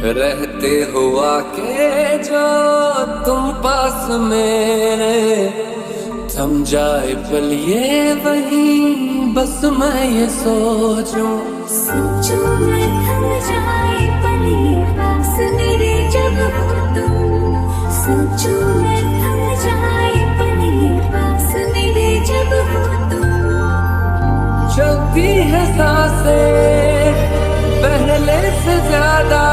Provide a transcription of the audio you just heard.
रहते हुआ के जो तुम पास मेरे, थम जाए पल ये वहीं बस मैं ये सोचूं। सोचूं मैं थम जाए पल ये पास मेरे जब हो तुम। सोचूं मैं थम जाए पल ये पास मेरे जब हो तुम। चलती है सांसें पहले से ज्यादा,